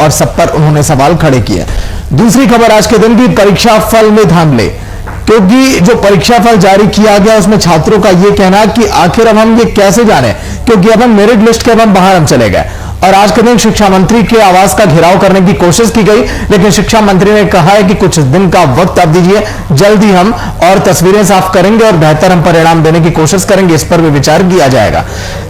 और सब पर उन्होंने सवाल खड़े किए। दूसरी खबर आज के दिन की, परीक्षा फल में धांधले, क्योंकि जो परीक्षा फल जारी किया गया उसमें छात्रों का यह कहना कि आखिर अब हम ये कैसे जाने, क्योंकि अब हम मेरिट लिस्ट के अब हम बाहर हम चले गए। और आज के दिन शिक्षा मंत्री के आवास का घेराव करने की कोशिश की गई, लेकिन शिक्षा मंत्री ने कहा है कि कुछ दिन का वक्त आप दीजिए, जल्दी हम और तस्वीरें साफ करेंगे और बेहतर हम परिणाम देने की कोशिश करेंगे, इस पर भी विचार किया जाएगा।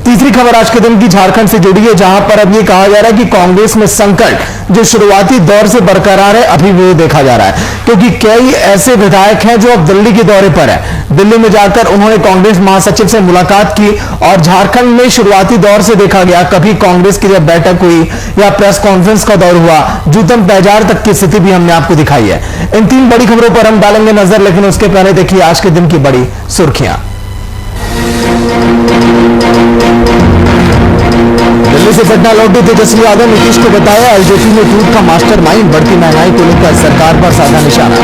तीसरी खबर आज के दिन की झारखंड से जुड़ी है, जहां पर अब यह कहा जा रहा है कि कांग्रेस में संकट जो शुरुआती दौर से बरकरार है अभी भी देखा जा रहा है, क्योंकि कई ऐसे विधायक हैं जो अब दिल्ली के दौरे पर है। दिल्ली में जाकर उन्होंने कांग्रेस महासचिव से मुलाकात की और झारखंड में शुरुआती दौर से देखा गया, कभी कांग्रेस की जब बैठक हुई या प्रेस कॉन्फ्रेंस का दौर हुआ, जूतम पैजार तक की स्थिति भी हमने आपको दिखाई है। इन तीन बड़ी खबरों पर हम डालेंगे नजर, लेकिन उसके पहले देखिए आज के दिन की बड़ी सुर्खियां। दिल्ली से पटना लौटे तेजस्वी यादव, नीतीश को बताया एलजेपी में टूट का मास्टरमाइंड, बढ़ती महंगाई को लेकर सरकार पर साधा निशाना।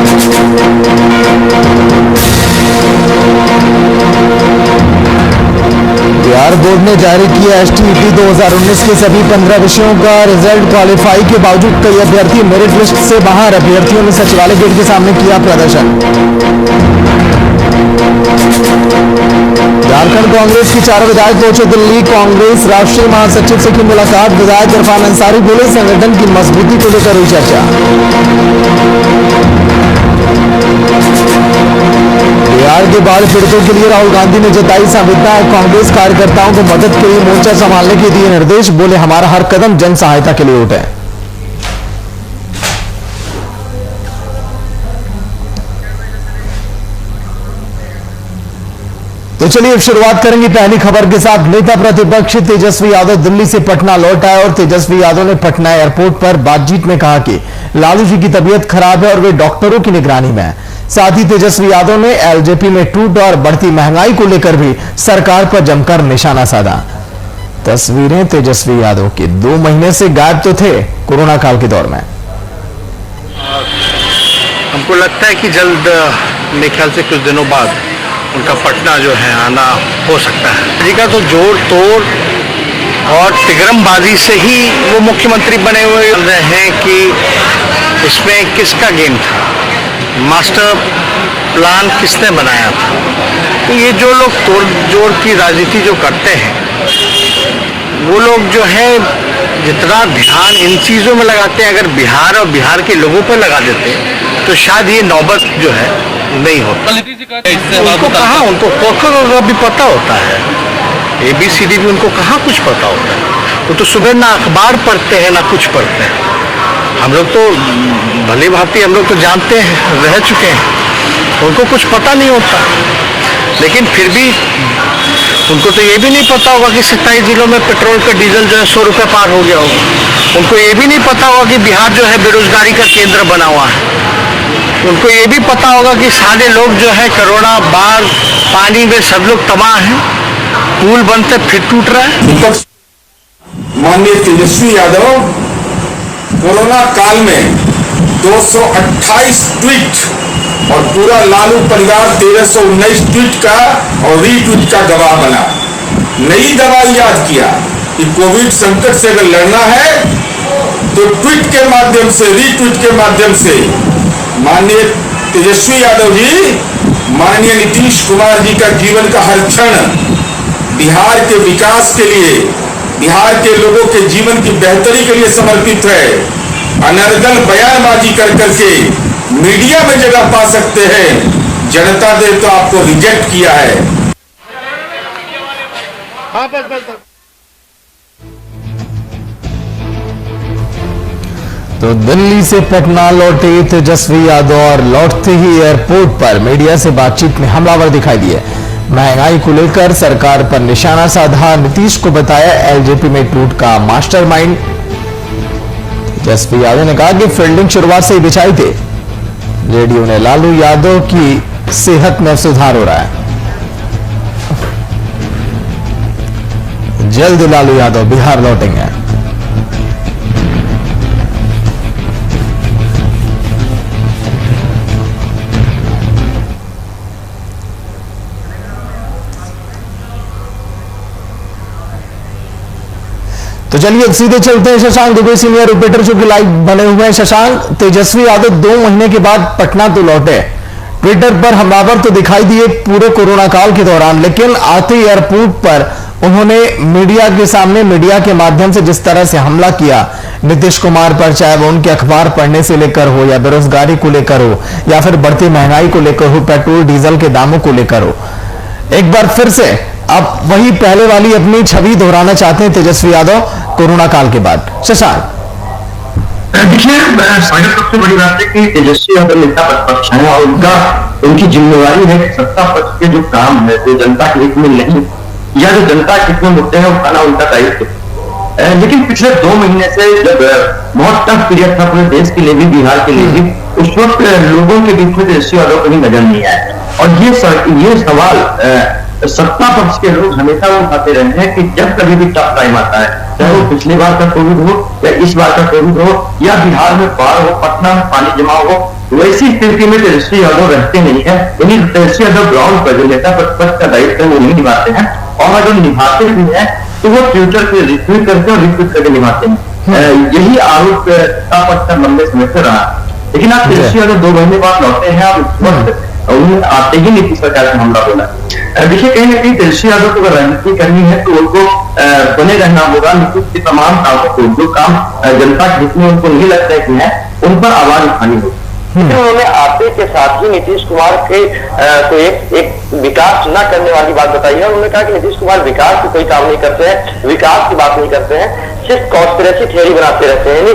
बिहार बोर्ड ने जारी किया एसटीईटी 2019 के सभी 15 विषयों का रिजल्ट, क्वालिफाई के बावजूद कई अभ्यर्थी मेरिट लिस्ट से बाहर। अभ्यर्थियों ने सचिवालय गेट के सामने किया प्रदर्शन। झारखंड कांग्रेस के 4 विधायक पहुंचे दिल्ली, कांग्रेस राष्ट्रीय महासचिव से की मुलाकात। विधायक इरफान अंसारी बोले संगठन की मजबूती को लेकर हुई चर्चा। बिहार के बाढ़ पीड़ितों के लिए राहुल गांधी ने जताई संवेदना, कांग्रेस कार्यकर्ताओं को मदद के लिए मोर्चा संभालने के दिए निर्देश, बोले हमारा हर कदम जन सहायता के लिए उठे। तो चलिए अब शुरुआत करेंगे पहली खबर के साथ। नेता प्रतिपक्ष तेजस्वी यादव दिल्ली से पटना लौट आए और तेजस्वी यादव ने पटना एयरपोर्ट पर बातचीत में कहा कि लालू जी की तबीयत खराब है और वे डॉक्टरों की निगरानी में है। साथ ही तेजस्वी यादव ने एलजेपी में टूट और बढ़ती महंगाई को लेकर भी सरकार पर जमकर निशाना साधा। तस्वीरें तेजस्वी यादव की, 2 महीने से गायब तो थे कोरोना काल के दौर में। हमको लगता है कि जल्द, मेरे ख्याल से कुछ दिनों बाद उनका पटना जो है आना हो सकता है। जी का तो जोड़ तोड़ और तिगरमबाजी से ही वो मुख्यमंत्री बने हुए हैं कि इसमें किसका गेम था, मास्टर प्लान किसने बनाया था। तो ये जो लोग तोड़ जोड़ की राजनीति जो करते हैं, वो लोग जो है जितना ध्यान इन चीज़ों में लगाते हैं, अगर बिहार और बिहार के लोगों पर लगा देते तो शायद ये नौबत जो है नहीं होता। उनको कहाँ, उनको कोका भी पता होता है, ABCD भी उनको कहाँ कुछ पता होता है। वो तो सुबह ना अखबार पढ़ते हैं ना कुछ पढ़ते हैं। हम लोग तो भले भांति हम लोग तो जानते हैं, रह चुके हैं, उनको कुछ पता नहीं होता। लेकिन फिर भी उनको तो ये भी नहीं पता होगा कि 27 जिलों में पेट्रोल का डीजल जो है 100 रुपये पार हो गया होगा। उनको ये भी नहीं पता होगा कि बिहार जो है बेरोजगारी का केंद्र बना हुआ है। उनको ये भी पता होगा कि सारे लोग जो है कोरोना, बाढ़, पानी में सब लोग तबाह हैं, पुल बनते फिर टूट रहा है। माननीय तेजस्वी यादव कोरोना काल में 228 ट्वीट और पूरा लालू परिवार 1319 ट्वीट का और रीट्वीट का गवाह बना। नई दवा याद किया कि कोविड संकट से अगर लड़ना है तो ट्वीट के माध्यम से, रीट्वीट के माध्यम से। माननीय तेजस्वी यादव जी, माननीय नीतीश कुमार जी का जीवन का हर क्षण बिहार के विकास के लिए, बिहार के लोगों के जीवन की बेहतरी के लिए समर्पित है। अनर्गल बयानबाजी कर करके मीडिया में जगह पा सकते हैं, जनता ने तो आपको रिजेक्ट किया है। हाँ, बस। तो दिल्ली से पटना लौटे तेजस्वी यादव और लौटते ही एयरपोर्ट पर मीडिया से बातचीत में हमलावर दिखाई दिए। महंगाई को लेकर सरकार पर निशाना साधा, नीतीश को बताया एलजेपी में टूट का मास्टरमाइंड। तेजस्वी यादव ने कहा कि फील्डिंग शुरुआत से ही बिछाई थी, जेडीयू ने लालू यादव की सेहत में सुधार हो रहा है। जल्द लालू यादव बिहार लौटेंगे। तो चलिए सीधे चलते हैं शशांक दुबे सीनियर रिपोर्टर जो कि लाइव बने हुए हैं। शशांक, तेजस्वी यादव 2 महीने के बाद पटना तो लौटे, ट्विटर पर हमलावर तो दिखाई दिए पूरे कोरोना काल के दौरान, लेकिन आते एयरपोर्ट पर उन्होंने मीडिया के सामने मीडिया के माध्यम से जिस तरह से हमला किया नीतीश कुमार पर, चाहे वो उनके अखबार पढ़ने से लेकर हो या बेरोजगारी को लेकर हो या फिर बढ़ती महंगाई को लेकर हो, पेट्रोल डीजल के दामों को लेकर हो, एक बार फिर से अब वही पहले वाली अपनी छवि दोहराना चाहते हैं तेजस्वी यादव कोरोना काल के बाद। शशांक, देखिए, सबसे बड़ी बात है कि तेजस्वी यादव नेता प्रतिपक्ष है और उनकी जिम्मेवारी है कि सत्ता पक्ष के जो काम है वो जनता के हित में नहीं, या जो जनता के हित में मुद्दे हैं उठाना उनका दायित्व। लेकिन पिछले 2 महीने से जब बहुत टफ पीरियड था पूरे देश के लिए भी, बिहार के लिए भी, उस वक्त लोगों के बीच में तेजस्वी यादव कहीं नजर नहीं आया। और ये सवाल सत्ता पक्ष के लोग हमेशा उठाते रहे हैं कि जब कभी भी टफ टाइम आता है, चाहे वो पिछली बार का कोविड हो या इस बार का कोविड हो या बिहार में बाढ़ हो, पटना में पानी जमा हो, वैसी स्थिति में तेजस्वी यादव रहते नहीं है। यानी तेजस्वी यादव ग्राउंड पर जो नेता प्रतिपक्ष का दायित्व है वो नहीं निभाते हैं, और अगर निभाते भी हैं तो वो ट्विटर पे रिट्वीट करके और रिट्वीट करके निभाते हैं। यही आरोप सत्ता पक्ष का लंबे समय से रहा। लेकिन आप तेजस्वी यादव 2 महीने बाद लौटे हैं, आप उन्हें आते ही नीतीश सरकार से हमला बोला। देखिए, कहीं ना कहीं तेजस्वी यादव को अगर राजनीति करनी है तो उनको बने रहना होगा। नीतीश के तमाम कामों को, जो काम जनता के हित में उनको नहीं लगता है कि है, उन पर आवाज उठानी होगी। लेकिन उन्होंने आते के साथ ही नीतीश कुमार के को एक विकास न करने वाली बात बताई है। उन्होंने कहा कि नीतीश कुमार विकास की कोई काम नहीं करते हैं, विकास की बात नहीं करते हैं, सिर्फ कॉन्स्पिरेसी थ्योरी बनाते रहते हैं, यानी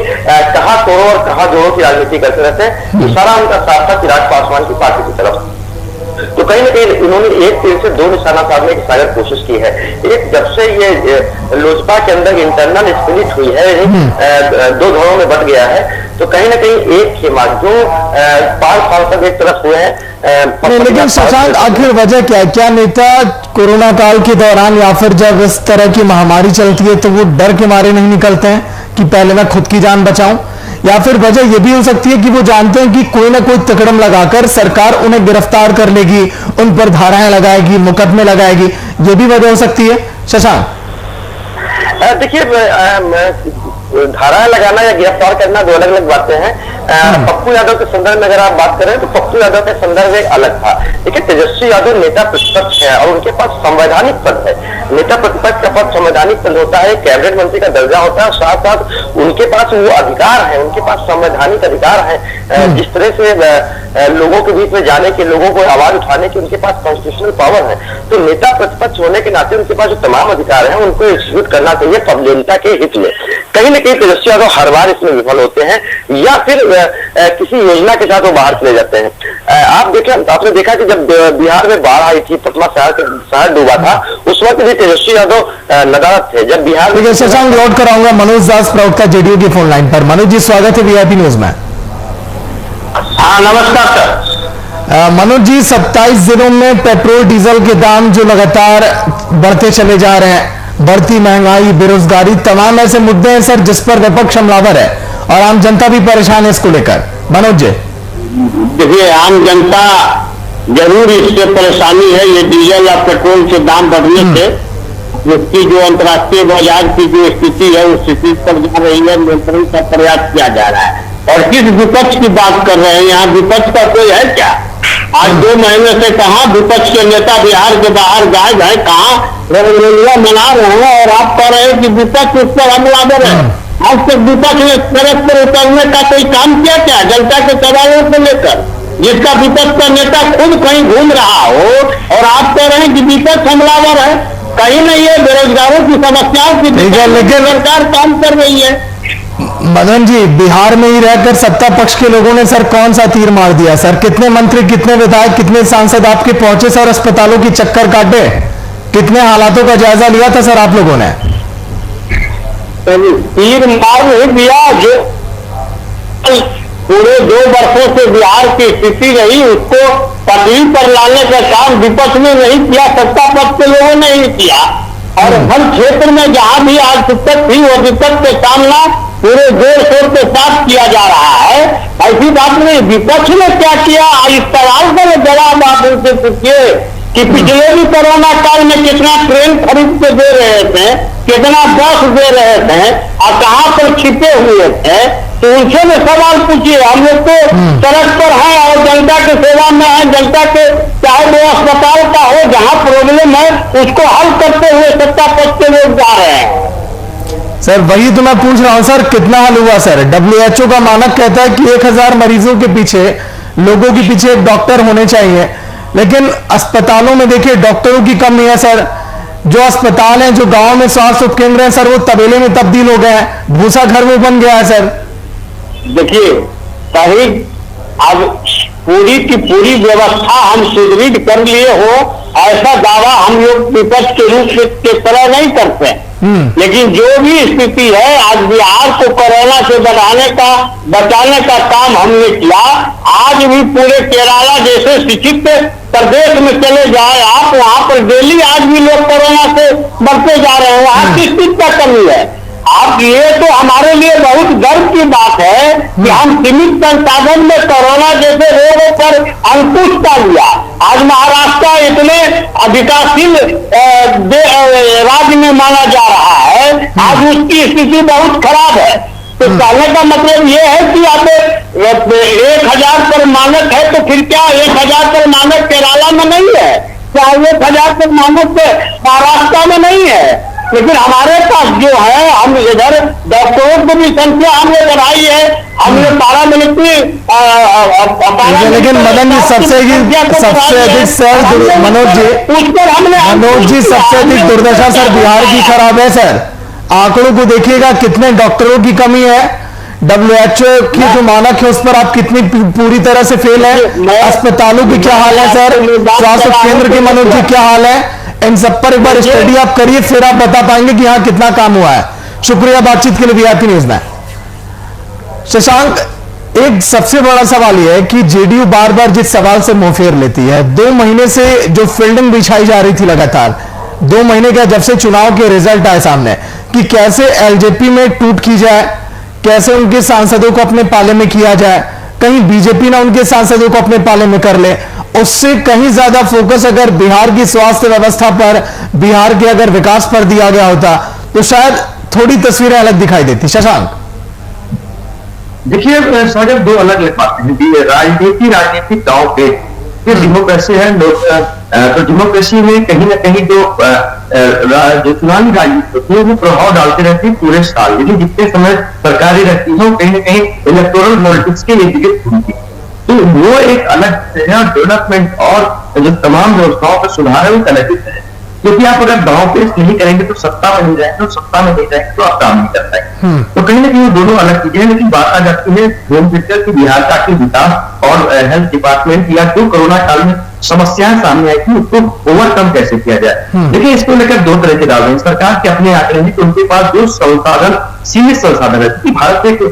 कहां तोड़ो और कहां जोड़ो की राजनीति करते रहते हैं। ये सारा उनका साथ था चिराग पासवान की पार्टी की तरफ। तो कहीं ना कहीं उन्होंने एक तीर से 2 निशाना साधने की शायद कोशिश की है। एक, जब से ये लोजपा के अंदर इंटरनल स्प्लिट हुई है, 2 धड़ों में बट गया है, तो कहीं ना कहीं एक खेमा जो 5 साल तक एक तरफ हुए हैं। लेकिन शशांक, आखिर वजह क्या है? क्या नेता कोरोना काल के दौरान या फिर जब इस तरह की महामारी चलती है तो वो डर के मारे नहीं निकलते हैं कि पहले मैं खुद की जान बचाऊं? या फिर वजह यह भी हो सकती है कि वो जानते हैं कि कोई ना कोई तकड़म लगाकर सरकार उन्हें गिरफ्तार कर लेगी, उन पर धाराएं लगाएगी, मुकदमे लगाएगी, ये भी वजह हो सकती है शशांक? देखिए, धाराएं लगाना या गिरफ्तार करना 2 अलग अलग बातें हैं। पप्पू यादव के संदर्भ में अगर आप बात करें तो पप्पू यादव का संदर्भ एक अलग था। देखिए, तेजस्वी यादव नेता प्रतिपक्ष है और उनके पास संवैधानिक पद है। नेता प्रतिपक्ष का पद संवैधानिक पद होता है, कैबिनेट मंत्री का दर्जा होता है, साथ साथ उनके पास वो अधिकार है, उनके पास संवैधानिक अधिकार है। जिस तरह से लोगों के बीच में जाने के, लोगों को आवाज उठाने की उनके पास कॉन्स्टिट्यूशनल पावर है। तो नेता प्रतिपक्ष होने के नाते उनके पास जो तमाम अधिकार है उनको एग्जीक्यूट करना चाहिए पब्लिक जनता के हित में। कहीं ना कहीं तेजस्वी यादव हर बार इसमें विफल होते हैं या फिर किसी योजना के साथ वो बाहर चले जाते हैं। आपने देखा कि जब बिहार में बाढ़ आई थी, पटना शहर डूबा था, उस वक्त भी तेजस्वी यादव नदारद थे। जब बिहार में शशांक, लौट कर आऊंगा मनोज दास प्रवक्ता जेडीयू की फोन लाइन पर। मनोज जी, स्वागत है वीआईपी न्यूज में। हाँ, नमस्कार सर। मनोज जी, 27 जिलों में पेट्रोल डीजल के दाम जो लगातार बढ़ते चले जा रहे हैं, बढ़ती महंगाई, बेरोजगारी, तमाम ऐसे मुद्दे हैं सर जिस पर विपक्ष हमलावर है और आम जनता भी परेशान है इसको लेकर। मनोज जी, देखिए, आम जनता जरूर इससे परेशानी है। ये डीजल और पेट्रोल के दाम बढ़ने से इसकी जो अंतर्राष्ट्रीय बाजार की जो स्थिति है उस स्थिति पर जा रही है, नियंत्रण का प्रयास किया जा रहा है। और किस विपक्ष की बात कर रहे हैं? यहाँ विपक्ष का कोई है क्या? आज 2 महीने से कहाँ विपक्ष के नेता बिहार के बाहर गायब है, कहाँ रंगरलिया मना रहे हैं और आप कह रहे हैं कि विपक्ष उस पर हमलावर है। आज तक विपक्ष ने सड़क पर उतरने का कोई काम किया क्या जनता के सवालों को लेकर? जिसका विपक्ष का नेता खुद कहीं घूम रहा हो और आप कह रहे हैं कि विपक्ष हमलावर है। कहीं नहीं है, बेरोजगारों की समस्याओं की लेकिन सरकार काम कर रही है। मदन जी, बिहार में ही रहकर सत्ता पक्ष के लोगों ने सर कौन सा तीर मार दिया सर? कितने मंत्री, कितने विधायक, कितने सांसद आपके पहुंचे सर, अस्पतालों की चक्कर काटे, कितने हालातों का जायजा लिया था सर आप लोगों ने? तीर मार नहीं दिया। जो पूरे 2 वर्षों से बिहार की स्थिति रही उसको पटरी पर लाने का काम विपक्ष ने नहीं किया, सत्ता पक्ष के लोगों ने ही किया। और हर क्षेत्र में जहां भी आज दिक्कत थी वो दिक्कत का सामना पूरे जोर शोर के साथ किया जा रहा है। ऐसी बात नहीं, विपक्ष ने क्या किया इस सवाल का जवाब आप उनसे पूछिए कि पिछले भी कोरोना काल में कितना ट्रेन खरीद के दे रहे थे, कितना बस दे रहे थे और कहां पर छिपे हुए थे। तो उनसे भी सवाल पूछिए। हम लोग तो सड़क पर हैं और जनता की सेवा में है। जनता के चाहे वो अस्पताल का हो, जहां प्रॉब्लम है उसको हल करते हुए सत्ता पक्ष के लोग जा रहे हैं। सर वही तो मैं पूछ रहा हूं सर, कितना हल हुआ सर? WHO का मानक कहता है कि 1000 मरीजों के पीछे, लोगों के पीछे एक डॉक्टर होने चाहिए, लेकिन अस्पतालों में देखिए डॉक्टरों की कमी है सर। जो अस्पताल हैं, जो गांव में स्वास्थ्य उपकेंद्र हैं सर, वो तबेले में तब्दील हो गए हैं, भूसा घर वो बन गया है सर। देखिए, कहीं अब पूरी की पूरी व्यवस्था हम सुदृढ़ कर लिए हो, ऐसा दावा हम लोग विपक्ष के रूप के तरह नहीं करते। लेकिन जो भी स्थिति है, आज बिहार को कोरोना से बचाने का काम हमने किया। आज भी पूरे केरला जैसे शिक्षित प्रदेश में चले जाए आप, वहां पर डेली आज भी लोग कोरोना से मरते जा रहे हैं। वहां किस चीज का कमी है? आप ये तो हमारे लिए बहुत गर्व की बात है कि हम सीमित संसाधन में कोरोना जैसे रोगों पर अंकुश पा लिया। आज महाराष्ट्र इतने विकासशील राज्य में माना जा रहा है, आज उसकी स्थिति बहुत खराब है। तो कहने का मतलब ये है कि अब 1000 पर मानक है, तो फिर क्या 1000 पर मानक केरला में नहीं है? क्या 1000 पर मानक महाराष्ट्र में नहीं है? लेकिन हमारे पास जो है, हम इधर डॉक्टरों की भी संख्या हमने बढ़ाई है, हमने पारामिलिट्री। लेकिन मदन जी सबसे अधिक सर, मनोज जी सबसे अधिक दुर्दशा सर बिहार की खराब है सर। आंकड़ों को देखिएगा, कितने डॉक्टरों की कमी है। WHO की जो मानक है उस पर आप कितनी पूरी तरह से फेल है। अस्पतालों की क्या हाल है सर? स्वास्थ्य केंद्र के मनोज जी क्या हाल है? इन सब पर एक बार स्टडी आप करिए, फिर आप बता पाएंगे कि यहां कितना काम हुआ है। शुक्रिया बातचीत के लिए वीआईपी न्यूज में। शशांक, एक सबसे बड़ा सवाल यह है कि जेडीयू बार बार जिस सवाल से मुंह फेर लेती है, 2 महीने से जो फील्डिंग बिछाई जा रही थी लगातार, 2 महीने का जब से चुनाव के रिजल्ट आए सामने, कि कैसे एलजेपी में टूट की जाए, कैसे उनके सांसदों को अपने पाले में किया जाए, कहीं बीजेपी ना उनके सांसदों को अपने पाले में कर ले, उससे कहीं ज्यादा फोकस अगर बिहार की स्वास्थ्य व्यवस्था पर, बिहार के अगर विकास पर दिया गया होता तो शायद थोड़ी तस्वीरें अलग दिखाई देती। शशांक, देखिए सागर, 2 अलग अलग बातें हैं। राजनीति दांव पे डेमोक्रेसी है। तो डेमोक्रेसी में कहीं ना कहीं जो चुनावी राजनीति होती है वो प्रभाव डालते रहती है पूरे साल, लेकिन जितने समय सरकारें रहती है वो कहीं ना कहीं इलेक्टोरल पॉलिटिक्स के लिए होती है। तो वो एक अलग डेवलपमेंट और जो तमाम व्यवस्थाओं का सुधार है वो अलग है। क्योंकि आप अगर दांव पेश नहीं करेंगे तो सत्ता में नहीं जाएंगे, तो सत्ता में नहीं जाएंगे तो आप काम नहीं कर पाएंगे। तो कहीं ना कहीं वो दोनों अलग चीजें हैं। लेकिन बात आ जाती है होम सेक्टर की, बिहार का आर्थिक विकास और हेल्थ डिपार्टमेंट या जो कोरोना काल में समस्याएं सामने आई थी उसको ओवरकम कैसे किया जाए। देखिए, इसको लेकर 2 तरह के दावे हैं। सरकार के अपने आंकड़े हैं कि उनके पास जो संसाधन, सीमित संसाधन है, क्योंकि भारत एक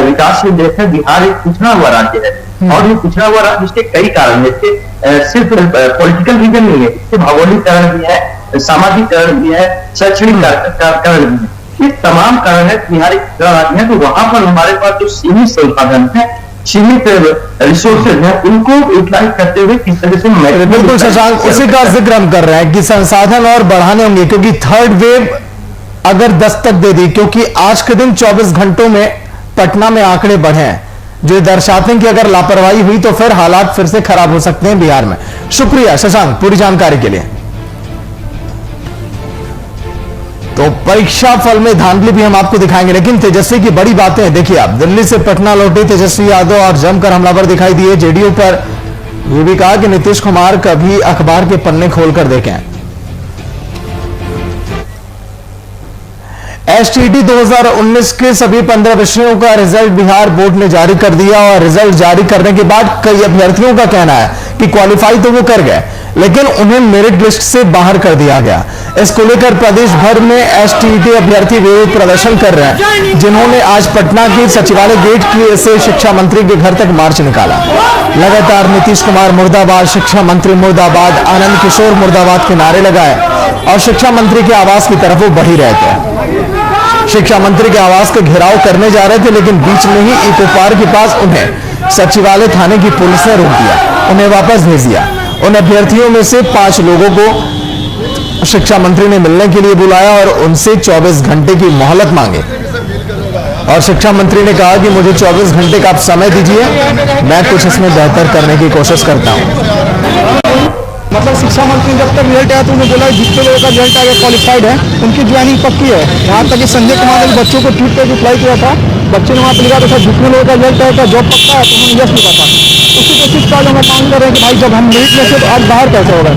विकासशील देश है, बिहार एक पिछड़ा हुआ राज्य है। और ये पिछड़ा हुआ राज्य, इसके कई कारण है। इसके सिर्फ पॉलिटिकल रीजन नहीं है, इसके भौगोलिक कारण भी है, सामाजिक कारण भी है, शैक्षणिक कारण भी है। ये तमाम कारण है। बिहार एक पिछड़ा राज्य है, तो वहां पर हमारे पास जो सीमित संसाधन है, सीमित रिसोर्सेज हैं, उनको यूटिलाइज करते हुए किस तरह से। बिल्कुल शशांक, उसी का जिक्र हम कर रहे हैं कि संसाधन और बढ़ाने होंगे, क्योंकि थर्ड वेव अगर दस्तक दे दी, क्योंकि आज के दिन 24 घंटों में पटना में आंकड़े बढ़े हैं जो दर्शाते हैं कि अगर लापरवाही हुई तो फिर हालात फिर से खराब हो सकते हैं बिहार में। शुक्रिया शशांक पूरी जानकारी के लिए। तो परीक्षा फल में धांधली भी हम आपको दिखाएंगे, लेकिन तेजस्वी की बड़ी बातें हैं। देखिए, आप दिल्ली से पटना लौटे तेजस्वी यादव और जमकर हमलावर दिखाई दिए। जेडीयू पर यह भी कहा कि नीतीश कुमार कभी अखबार के पन्ने खोलकर देखें। एसटीईटी 2019 के सभी 15 विषयों का रिजल्ट बिहार बोर्ड ने जारी कर दिया और रिजल्ट जारी करने के बाद कई अभ्यर्थियों का कहना है कि क्वालिफाई तो वो कर गए, लेकिन उन्हें मेरिट लिस्ट से बाहर कर दिया गया। इसको लेकर प्रदेश भर में एसटीईटी अभ्यर्थी विरोध प्रदर्शन कर रहे हैं, जिन्होंने आज पटना के सचिवालय गेट से शिक्षा मंत्री के घर तक मार्च निकाला। लगातार नीतीश कुमार मुर्दाबाद, शिक्षा मंत्री मुर्दाबाद, आनंद किशोर मुर्दाबाद के नारे लगाए और शिक्षा मंत्री के आवास की तरफ वो बढ़ ही रहे थे। शिक्षा मंत्री के आवास का घेराव करने जा रहे थे, लेकिन बीच में ही इको पार्क के पास उन्हें सचिवालय थाने की पुलिस ने रोक दिया, उन्हें वापस भेज दिया। उन अभ्यर्थियों में से 5 लोगों को शिक्षा मंत्री ने मिलने के लिए बुलाया और उनसे 24 घंटे की मोहलत मांगी। और शिक्षा मंत्री ने कहा कि मुझे 24 घंटे का आप समय दीजिए, मैं कुछ इसमें बेहतर करने की कोशिश करता हूं। मतलब शिक्षा मंत्री जब तक रिजल्ट आया तो उन्होंने बोला जितने लोगों का रिजल्ट आया क्वालिफाइड है उनकी ज्वाइनिंग पक्की है। यहाँ तक कि संजय कुमार ने बच्चों को ट्वीट करके अप्लाई किया था, बच्चे ने वहाँ पर लिखा था जितने लोगों का रिजल्ट आया जॉब पक्का है, तो उन्होंने यस लिखा था। उसी बेसिस पर हम मांग कर रहे हैं कि भाई जब हम मेरिट में से तो आज बाहर कैसे होगा।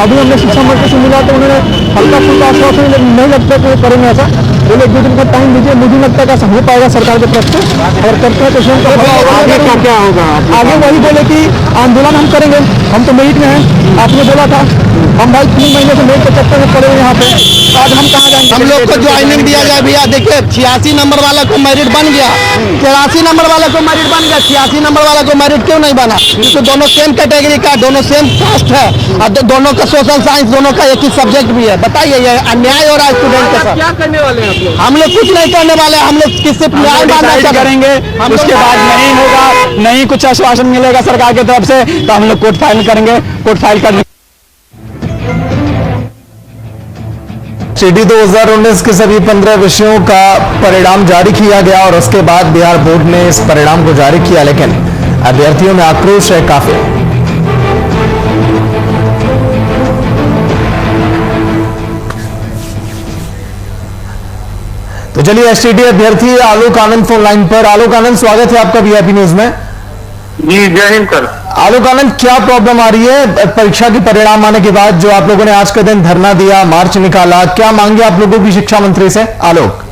अभी हमने शिक्षा मंत्री से मिला तो उन्होंने हल्का फुल्का आश्वासन नहीं लगता कि करेंगे ऐसा, बोले 2 दिन का टाइम दीजिए, मुझे लगता है ऐसा हो पाएगा सरकार के तरफ से। अगर करते हैं तो स्वयं का आगे क्या होगा, आगे वही बोले कि आंदोलन हम करेंगे, हम तो मेरिट में हैं, आपने बोला था हम भाई 3 महीने से मेरिट के चक्कर में पड़े यहाँ पे, आज हम कहाँ जाएंगे। हम लोग को ज्वाइनिंग दिया जाए भैया। देखिए 86 नंबर वाला को मेरिट बन गया, 83 नंबर वाला को मेरिट बन गया, 86 नंबर वाला को मेरिट क्यों नहीं बना? क्योंकि दोनों सेम कैटेगरी का, दोनों सेम कास्ट है और दोनों का सोशल साइंस, दोनों का एक ही सब्जेक्ट भी है। बताइए ये अन्याय हो रहा है स्टूडेंट के साथ। क्या करने वाले हैं हम लोग कुछ नहीं करने वाले, हम लोग किससे न्याय मांगना करेंगे, उसके बाद नहीं होगा, नहीं कुछ आश्वासन मिलेगा सरकार की तरफ से तो हम लोग कोर्ट फाइल करेंगे। कोर्ट फाइल कर सीडी 2019 के सभी 15 विषयों का परिणाम जारी किया गया और उसके बाद बिहार बोर्ड ने इस परिणाम को जारी किया, लेकिन अभ्यर्थियों में आक्रोश है काफी। तो चलिए एसटीडी अभ्यर्थी आलोक आनंद फोन लाइन पर। आलोक आनंद, स्वागत है आपका वीआईपी न्यूज में। जी जय हिंद सर। आलोक आनंद, क्या प्रॉब्लम आ रही है परीक्षा के परिणाम आने के बाद, जो आप लोगों ने आज के दिन धरना दिया, मार्च निकाला, क्या मांगे आप लोगों की शिक्षा मंत्री से? आलोक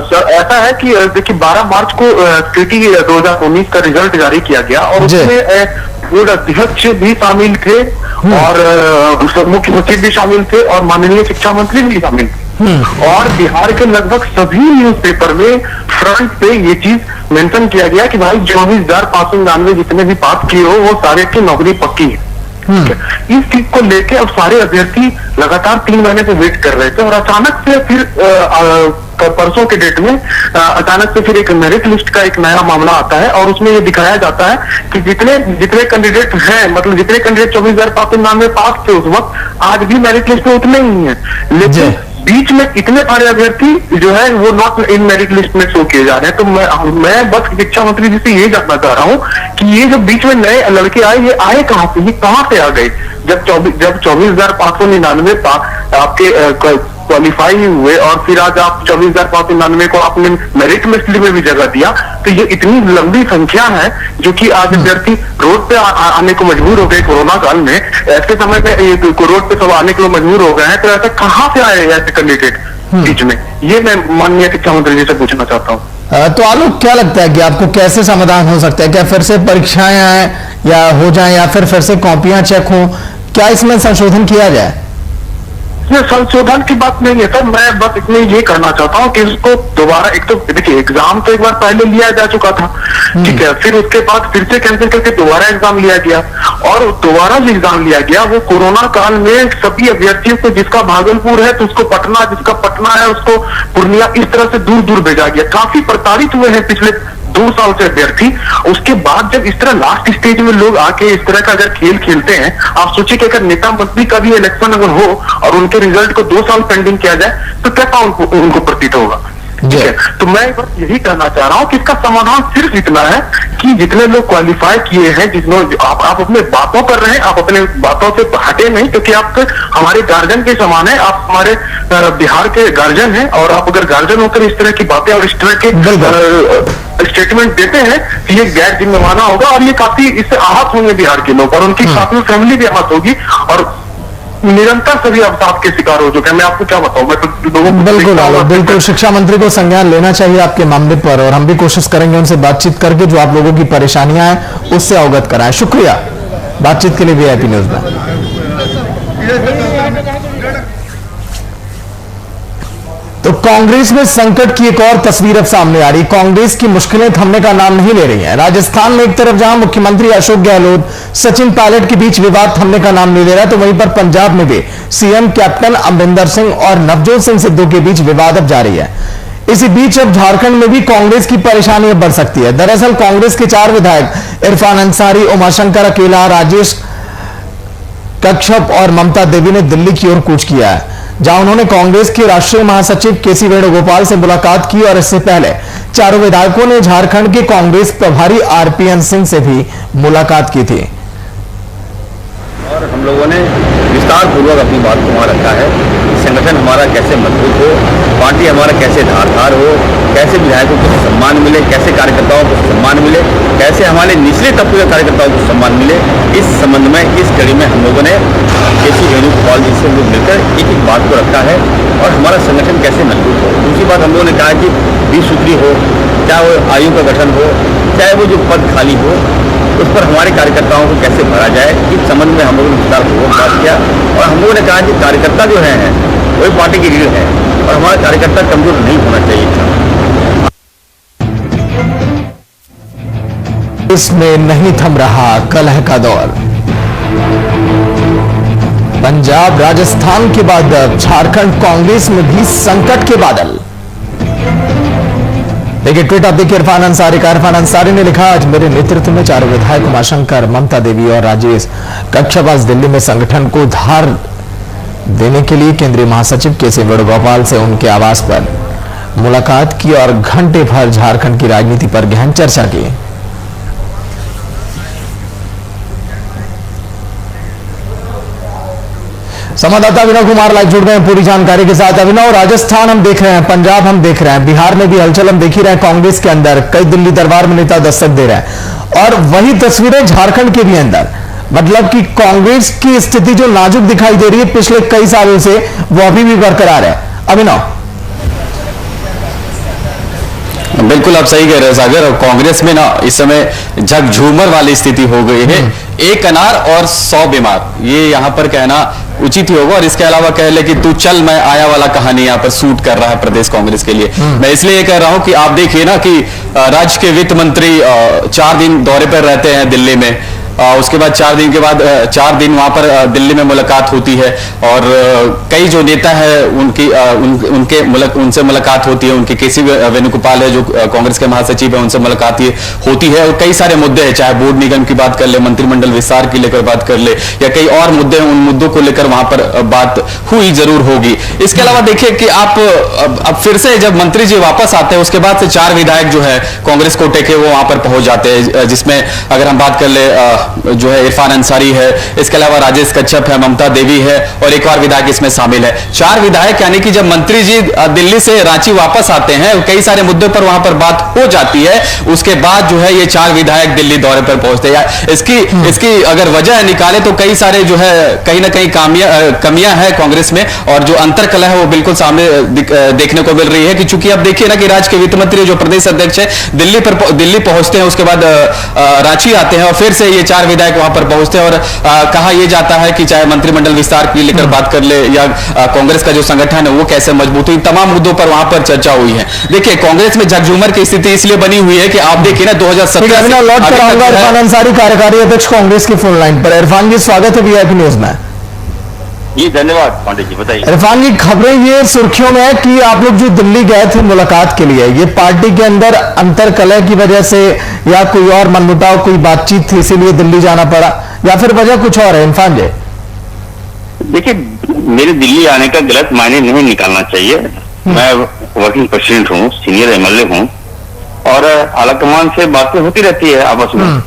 सर ऐसा है कि देखिए 12 मार्च को सीटी 2019 का रिजल्ट जारी किया गया और उसमें बोर्ड अध्यक्ष भी शामिल थे और मुख्य सचिव भी शामिल थे और माननीय शिक्षा मंत्री भी शामिल थे। और बिहार के लगभग सभी न्यूज़पेपर में फ्रंट पे ये चीज मेंशन किया गया कि भाई 24,599 जितने भी पास किए हो वो सारे की नौकरी पक्की है। इस चीज को लेके अब सारे अभ्यर्थी लगातार 3 महीने से वेट कर रहे थे और अचानक से फिर परसों के डेट में अचानक से फिर एक मेरिट लिस्ट का एक नया मामला आता है और उसमें ये दिखाया जाता है कि जितने कैंडिडेट हैं, मतलब जितने कैंडिडेट 24,599 पास थे उस वक्त, आज भी मेरिट लिस्ट में उतने ही हैं, लेकिन बीच में इतने सारे अभ्यर्थी जो है वो नॉट इन मेरिट लिस्ट में शो किए जा रहे हैं। तो मैं बस शिक्षा मंत्री जी से ये जानना चाह रहा हूँ कि ये जो बीच में नए लड़के आए, ये आए कहाँ से, ये कहाँ से आ गए? जब 24,599 आपके क्वालिफाई हुए और फिर आज आप 24,599 को आपने मेरिट लिस्ट में भी जगह दिया, तो ये इतनी लंबी संख्या है जो कि आज अभ्यर्थी रोड पे आने को मजबूर हो गए। कोरोना काल में ऐसे समय पे रोड पे सब आने के लिए मजबूर हो गए हैं, तो ऐसा कहाँ से आए ऐसे कैंडिडेट बीच में? ये मैं माननीय शिक्षा मंत्री जी से पूछना चाहता हूँ। तो आलोक, क्या लगता है कि आपको कैसे समाधान हो सकता है? क्या फिर से परीक्षाएं आए या हो जाए या फिर से कॉपियां चेक हो? क्या इसमें संशोधन किया जाए? ये संशोधन की बात नहीं है सर, मैं बस इसमें ये करना चाहता हूँ कि इसको दोबारा, एक तो देखिए एग्जाम तो एक बार पहले लिया जा चुका था, ठीक है, फिर उसके बाद फिर से कैंसिल करके दोबारा एग्जाम लिया गया और दोबारा जो एग्जाम लिया गया वो कोरोना काल में सभी अभ्यर्थियों को, जिसका भागलपुर है तो उसको पटना, जिसका पटना है उसको पूर्णिया, इस तरह से दूर दूर भेजा गया। काफी प्रताड़ित हुए हैं पिछले 2 साल से अभ्यर्थी। उसके बाद जब इस तरह लास्ट स्टेज में लोग आके इस तरह का अगर खेल खेलते हैं, आप सोचिए कि अगर नेता मंत्री का भी इलेक्शन अगर हो और उनके रिजल्ट को 2 साल पेंडिंग किया जाए तो कैसा उनको प्रतीत होगा? ठीक है, तो मैं बस यही कहना चाह रहा हूँ कि इसका समाधान सिर्फ इतना है कि जितने लोग क्वालिफाई किए हैं, जिसमें आप अपने बातों कर रहे हैं, आप अपने बातों से हटे नहीं, क्योंकि आप हमारे गार्जियन के समान है, आप हमारे बिहार के गार्जियन हैं और आप अगर गार्जियन होकर इस तरह की बातें और इस तरह के स्टेटमेंट देते हैं कि ये गैर जिम्मेवाना होगा और ये काफी इससे आहत होंगे बिहार के लोग और उनकी काफी फैमिली भी आहत होगी और निरंतर सभी अवसाद के शिकार हो चुके हैं। मैं आपको क्या बताऊं, मैं तो लोगों को बिल्कुल आलोक, बिल्कुल शिक्षा मंत्री को संज्ञान लेना चाहिए आपके मामले पर और हम भी कोशिश करेंगे उनसे बातचीत करके जो आप लोगों की परेशानियां हैं उससे अवगत कराएं। शुक्रिया बातचीत के लिए वीआईपी न्यूज में। तो कांग्रेस में संकट की एक और तस्वीर अब सामने आ रही। कांग्रेस की मुश्किलें थमने का नाम नहीं ले रही हैं। राजस्थान में एक तरफ जहां मुख्यमंत्री अशोक गहलोत, सचिन पायलट के बीच विवाद थमने का नाम नहीं ले रहा, तो वहीं पर पंजाब में भी सीएम कैप्टन अमरिंदर सिंह और नवजोत सिंह सिद्धू के बीच विवाद अब जारी है। इसी बीच अब झारखंड में भी कांग्रेस की परेशानी बढ़ सकती है। दरअसल कांग्रेस के 4 विधायक इरफान अंसारी, उमाशंकर अकेला, राजेश कश्यप और ममता देवी ने दिल्ली की ओर कूच किया है, जहां उन्होंने कांग्रेस के राष्ट्रीय महासचिव केसी वेणुगोपाल से मुलाकात की और इससे पहले चारों विधायकों ने झारखंड के कांग्रेस प्रभारी आरपीएन सिंह से भी मुलाकात की थी। और हम लोगों ने विस्तार पूर्वक अपनी बात को वहाँ रखा है। संगठन हमारा कैसे मजबूत हो, पार्टी हमारा कैसे धारदार हो, कैसे विधायकों को सम्मान मिले, कैसे कार्यकर्ताओं को सम्मान मिले, कैसे हमारे निचले तबके के कार्यकर्ताओं को सम्मान मिले, इस संबंध में इस कड़ी में हम लोगों ने केसी वेणुगोपाल जी से मिलकर एक एक बात को रखा है और हमारा संगठन कैसे मजबूत हो। दूसरी बात हम लोगों ने कहा कि 20 सूत्री हो, चाहे वो आयु का गठन हो, चाहे वो जो पद खाली हो, उस पर हमारे कार्यकर्ताओं को कैसे भरा जाए, इस संबंध में हम लोगों ने विस्तारपूर्वक बात किया। और हम लोगों ने कहा कि कार्यकर्ता जो है वही पार्टी की रीढ़ है और हमारा कार्यकर्ता कमजोर नहीं होना चाहिए। इसमें नहीं थम रहा कलह का दौर। पंजाब राजस्थान के बाद झारखंड कांग्रेस में भी संकट के बादल। देखिए ट्वीट आप देखिए इरफान अंसारी का। इरफान अंसारी ने लिखा, आज मेरे नेतृत्व में चारों विधायक उमाशंकर, ममता देवी और राजेश कश्यप आज दिल्ली में संगठन को धार देने के लिए केंद्रीय महासचिव केसी वेणुगोपाल से उनके आवास पर मुलाकात की और घंटे भर झारखंड की राजनीति पर गहन चर्चा की। संवाददाता अभिनव कुमार लाइव जुड़ गए हैं पूरी जानकारी के साथ। अभिनव, राजस्थान हम देख रहे हैं, पंजाब हम देख रहे हैं, बिहार में भी हलचल हम देख ही रहे हैं। कांग्रेस के अंदर कई दिल्ली दरबार में नेता दस्तक दे रहे हैं और वही तस्वीरें झारखंड के भी अंदर, मतलब कि कांग्रेस की स्थिति जो नाजुक दिखाई दे रही है पिछले कई सालों से, वो अभी भी बरकरार है। अभिनव, बिल्कुल आप सही कह रहे हैं सागर। और कांग्रेस में ना इस समय झकझूमर वाली स्थिति हो गई है। एक अनार और 100 बीमार, ये यहाँ पर कहना उचित ही होगा। और इसके अलावा कह ले कि तू चल मैं आया वाला कहानी यहाँ पर सूट कर रहा है प्रदेश कांग्रेस के लिए। मैं इसलिए ये कह रहा हूं कि आप देखिए ना कि राज्य के वित्त मंत्री 4 दिन दौरे पर रहते हैं दिल्ली में। उसके बाद 4 दिन के बाद 4 दिन वहां पर दिल्ली में मुलाकात होती है और कई जो नेता है उनसे मुलाकात होती है। उनके केसी वेणुगोपाल है जो कांग्रेस के महासचिव है, उनसे मुलाकात होती है। और कई सारे मुद्दे हैं, चाहे बोर्ड निगम की बात कर ले, मंत्रिमंडल विस्तार की लेकर बात कर ले, या कई और मुद्दे हैं, उन मुद्दों को लेकर वहां पर बात हुई जरूर होगी। इसके अलावा देखिए कि आप अब फिर से जब मंत्री जी वापस आते हैं उसके बाद से 4 विधायक जो है कांग्रेस कोटे के वो वहां पर पहुंच जाते हैं, जिसमें अगर हम बात कर ले जो है इरफान अंसारी है, इसके अलावा राजेश कश्यप है, ममता देवी है और एक और विधायक इसमें शामिल है। 4 विधायक, यानी कि जब मंत्री जी दिल्ली से रांची वापस आते हैं कई सारे मुद्दों पर वहां पर बात हो जाती है, उसके बाद जो है ये 4 विधायक दिल्ली दौरे पर पहुंचते हैं। इसकी अगर वजह निकाले तो कई सारे जो है कहीं ना कहीं कमियां हैं कांग्रेस में और जो अंतरकलह है वो बिल्कुल सामने देखने को मिल रही है। कि चूंकि अब देखिए ना कि राज्य के वित्त मंत्री जो प्रदेश अध्यक्ष है दिल्ली पहुंचते हैं, उसके बाद रांची आते हैं और फिर से ये 4 विधायक वहां पर पहुंचते हैं। और कहा यह जाता है कि चाहे मंत्रिमंडल विस्तार की लेकर बात कर ले या कांग्रेस का जो संगठन है वो कैसे मजबूत हुई, तमाम मुद्दों पर वहां पर चर्चा हुई है। देखिए कांग्रेस में झकझूमर की स्थिति इसलिए बनी हुई है कि आप देखिए ना 2017 लौट कर आऊंगा इरफान अंसारी, कार्यकारी अध्यक्ष कांग्रेस की फोन लाइन पर। इरफान जी स्वागत है वीआईपी न्यूज में। जी धन्यवाद पांडे जी, बताइए। इरफान जी, खबरें ये सुर्खियों में है कि आप लोग जो दिल्ली गए थे मुलाकात के लिए, ये पार्टी के अंदर अंतरकलह की वजह से या कोई और मनमुटाव, कोई बातचीत थी इसीलिए दिल्ली जाना पड़ा, या फिर वजह कुछ और है? इरफान जी देखिए, मेरे दिल्ली आने का गलत मायने नहीं निकालना चाहिए। मैं वर्किंग प्रेसिडेंट हूँ, सीनियर एमएलए हूँ और आलाकमान से बातें होती रहती है आपस में।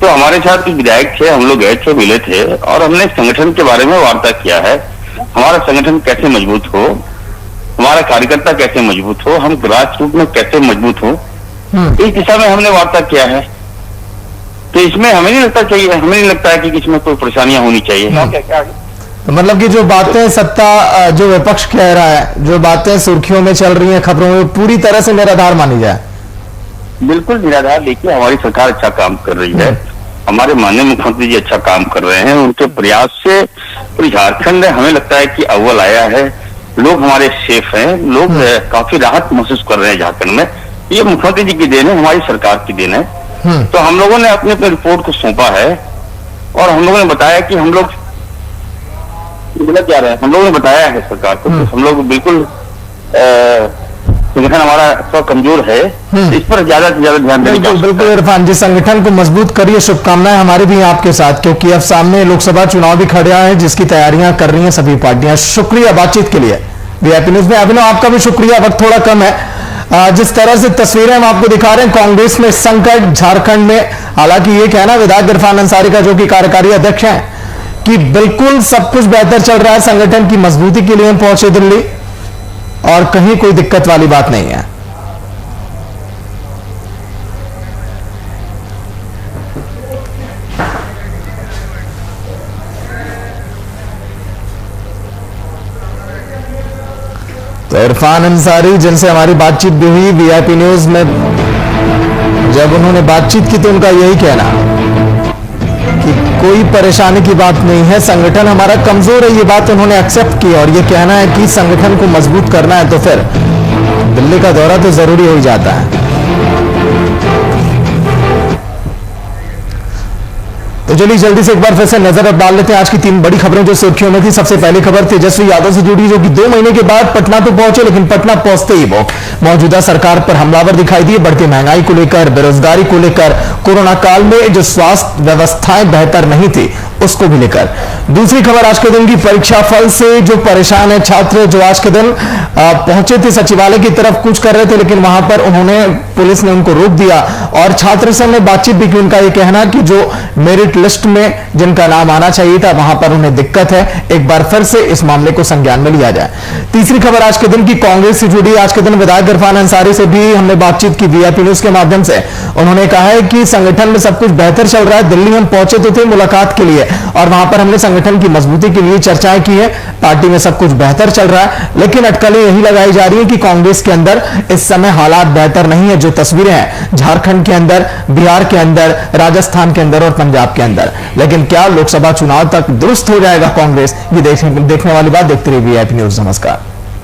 तो हमारे साथ विधायक थे, हम लोग गए थे, मिले थे और हमने संगठन के बारे में वार्ता किया है। हमारा संगठन कैसे मजबूत हो, हमारा कार्यकर्ता कैसे मजबूत हो, हम ग्रास रूट में कैसे मजबूत हो, इस दिशा में हमने वार्ता किया है। तो इसमें हमें नहीं लगता है कि इसमें कोई परेशानियां होनी चाहिए। तो मतलब कि जो बातें सत्ता जो विपक्ष कह रहा है, जो बातें सुर्खियों में चल रही हैं, खबरों में, पूरी तरह से निराधार मानी जाए? बिल्कुल निराधार। देखिए, हमारी सरकार अच्छा काम कर रही है, हमारे माननीय मुख्यमंत्री जी अच्छा काम कर रहे हैं। उनके प्रयास से पूरी झारखंड हमें लगता है कि अव्वल आया है। लोग हमारे सेफ हैं, लोग काफी राहत महसूस कर रहे हैं झारखंड में। ये मुख्यमंत्री जी की देन है, हमारी सरकार की देन है। तो हम लोगों ने अपने रिपोर्ट को सौंपा है और हम लोगों ने बताया कि हम लोग गलत जा रहे हैं। हम लोगों ने बताया है सरकार को, हम लोग बिल्कुल संगठन हमारा थोड़ा कमजोर है, इस पर ज्यादा से ज्यादा ध्यान देने की बिल्कुल बिल्कुल इरफान जी, संगठन को मजबूत करिए, शुभकामनाएं हमारी भी हैं आपके साथ, क्योंकि अब सामने लोकसभा चुनाव भी खड़ा है जिसकी तैयारियां कर रही हैं सभी पार्टियां। शुक्रिया बातचीत के लिए वीआईपी न्यूज में। अभिनव आपका भी शुक्रिया, वक्त थोड़ा कम है। जिस तरह से तस्वीरें हम आपको दिखा रहे हैं, कांग्रेस में संकट झारखंड में, हालांकि ये कहना विधायक इरफान अंसारी का जो कि कार्यकारी अध्यक्ष हैं कि बिल्कुल सब कुछ बेहतर चल रहा है, संगठन की मजबूती के लिए हम पहुंचे दिल्ली और कहीं कोई दिक्कत वाली बात नहीं है। तो इरफान अंसारी जिनसे हमारी बातचीत भी हुई वीआईपी न्यूज में, जब उन्होंने बातचीत की तो उनका यही कहना कि कोई परेशानी की बात नहीं है, संगठन हमारा कमजोर है, ये बात उन्होंने एक्सेप्ट की और ये कहना है कि संगठन को मजबूत करना है तो फिर दिल्ली का दौरा तो जरूरी हो ही जाता है। तो चलिए जल्दी से एक बार फिर से नजर डाल लेते हैं आज की 3 बड़ी खबरें जो सुर्खियों में थी। सबसे पहली खबर तेजस्वी यादव से जुड़ी, जो कि 2 महीने के बाद पटना तो पहुंचे, लेकिन पटना पहुंचते ही वो मौजूदा सरकार पर हमलावर दिखाई दिए, बढ़ती महंगाई को लेकर, बेरोजगारी को लेकर, कोरोना काल में जो स्वास्थ्य व्यवस्थाएं बेहतर नहीं थी उसको भी लेकर। दूसरी खबर आज के दिन की, परीक्षा फल से जो परेशान है छात्र, जो आज के दिन पहुंचे थे सचिवालय की तरफ कूच कर रहे थे, लेकिन वहां पर पुलिस ने उनको रोक दिया और छात्र से हमने बातचीत भी की। उनका यह कहना कि जो मेरिट लिस्ट में जिनका नाम आना चाहिए था वहां पर उन्हें दिक्कत है, एक बार फिर से इस मामले को संज्ञान में लिया जाए। तीसरी खबर आज के दिन की, कांग्रेस से जुड़ी, आज के दिन विधायक इरफान अंसारी से भी हमने बातचीत की वीआईपी न्यूज के माध्यम से। उन्होंने कहा है कि संगठन में सब कुछ बेहतर चल रहा है, दिल्ली हम पहुंचे तो थे मुलाकात के लिए और वहां पर हमने संगठन की मजबूती के लिए चर्चाएं की है, पार्टी में सब कुछ बेहतर चल रहा है, लेकिन अटकलें यही लगाई जा रही है कि कांग्रेस के अंदर इस समय हालात बेहतर नहीं है। जो तस्वीरें हैं झारखंड के अंदर, बिहार के अंदर, राजस्थान के अंदर और पंजाब के अंदर, लेकिन क्या लोकसभा चुनाव तक दुरुस्त हो जाएगा कांग्रेस, ये देखने वाली बात। देखते रहिए वीआईपी न्यूज। नमस्कार।